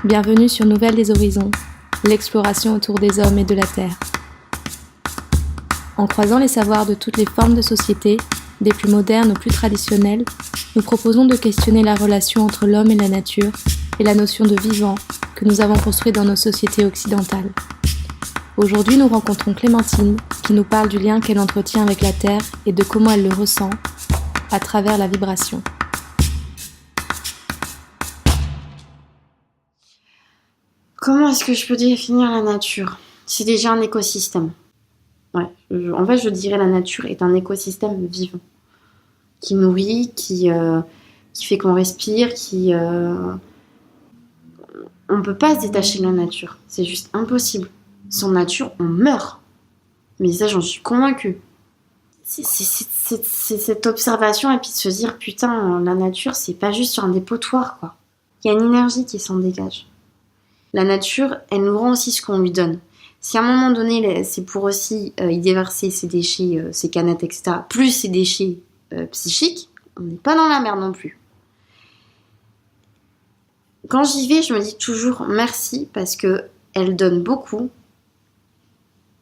Bienvenue sur Nouvelles des Horizons, l'exploration autour des hommes et de la Terre. En croisant les savoirs de toutes les formes de société, des plus modernes aux plus traditionnelles, nous proposons de questionner la relation entre l'homme et la nature et la notion de vivant que nous avons construit dans nos sociétés occidentales. Aujourd'hui, nous rencontrons Clémentine qui nous parle du lien qu'elle entretient avec la Terre et de comment elle le ressent à travers la vibration. Comment est-ce que je peux définir la nature ? C'est déjà un écosystème. En fait, je dirais la nature est un écosystème vivant. Qui nourrit, qui fait qu'on respire, On ne peut pas se détacher de la nature. C'est juste impossible. Sans nature, on meurt. Mais ça, j'en suis convaincue. C'est cette observation et puis de se dire, putain, la nature, c'est pas juste sur un dépotoir, quoi. Il y a une énergie qui s'en dégage. La nature, elle nous rend aussi ce qu'on lui donne. Si à un moment donné, c'est pour aussi y déverser ses déchets, ses canettes, etc., plus ses déchets psychiques, on n'est pas dans la merde non plus. Quand j'y vais, je me dis toujours merci parce qu'elle donne beaucoup.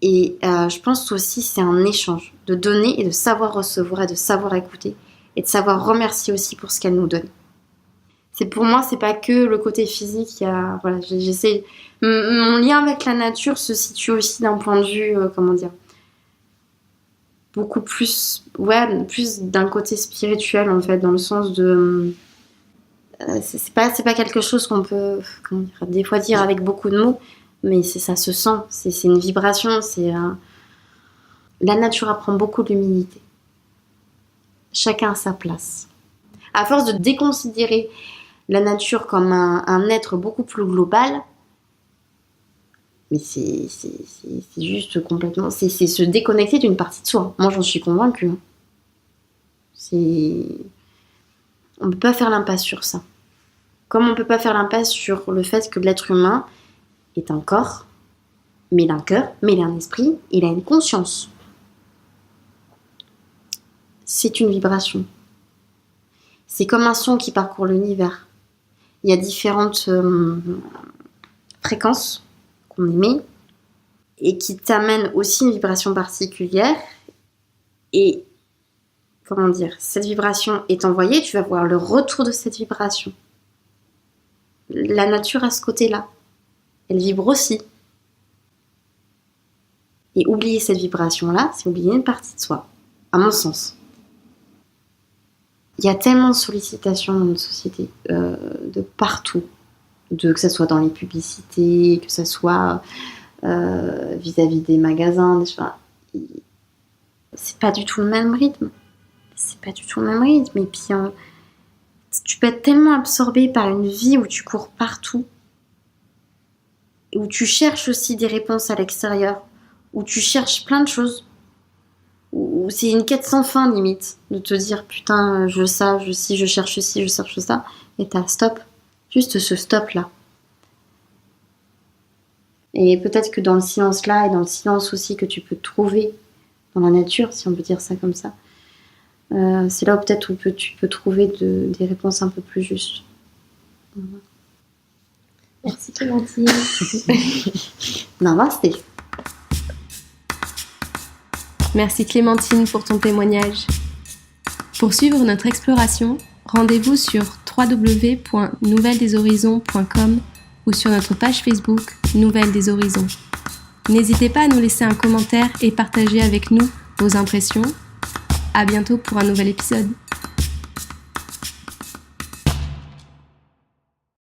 Et je pense aussi c'est un échange de donner et de savoir recevoir et de savoir écouter et de savoir remercier aussi pour ce qu'elle nous donne. Pour moi, c'est pas que le côté physique. J'essaie. Mon lien avec la nature se situe aussi d'un point de vue, beaucoup plus, plus d'un côté spirituel en fait, dans le sens de, c'est pas quelque chose qu'on peut, des fois dire avec beaucoup de mots, mais ça se sent. C'est une vibration. La nature apprend beaucoup de l'humilité. Chacun a sa place. À force de déconsidérer la nature comme un être beaucoup plus global, mais c'est juste complètement... C'est se déconnecter d'une partie de soi. Moi, j'en suis convaincue. On ne peut pas faire l'impasse sur ça. Comme on ne peut pas faire l'impasse sur le fait que l'être humain est un corps, mais il a un cœur, mais il a un esprit, il a une conscience. C'est une vibration. C'est comme un son qui parcourt l'univers. Il y a différentes fréquences qu'on émet et qui t'amènent aussi une vibration particulière. Et cette vibration est envoyée, tu vas voir le retour de cette vibration. La nature a ce côté-là. Elle vibre aussi. Et oublier cette vibration-là, c'est oublier une partie de soi, à mon sens. Il y a tellement de sollicitations dans notre société, de partout, que ce soit dans les publicités, que ce soit vis-à-vis des magasins, c'est pas du tout le même rythme. Et puis, tu peux être tellement absorbé par une vie où tu cours partout, où tu cherches aussi des réponses à l'extérieur, où tu cherches plein de choses. Où c'est une quête sans fin limite, de te dire putain je cherche ci, je cherche ça, et t'as stop, juste ce stop là. Et peut-être que dans le silence là, et dans le silence aussi que tu peux trouver dans la nature, si on peut dire ça comme ça, c'est là où peut-être tu peux trouver des réponses un peu plus justes. Merci Clémentine. Namasté. Merci Clémentine pour ton témoignage. Pour suivre notre exploration, rendez-vous sur www.nouvelledeshorizons.com ou sur notre page Facebook Nouvelles des Horizons. N'hésitez pas à nous laisser un commentaire et partager avec nous vos impressions. À bientôt pour un nouvel épisode.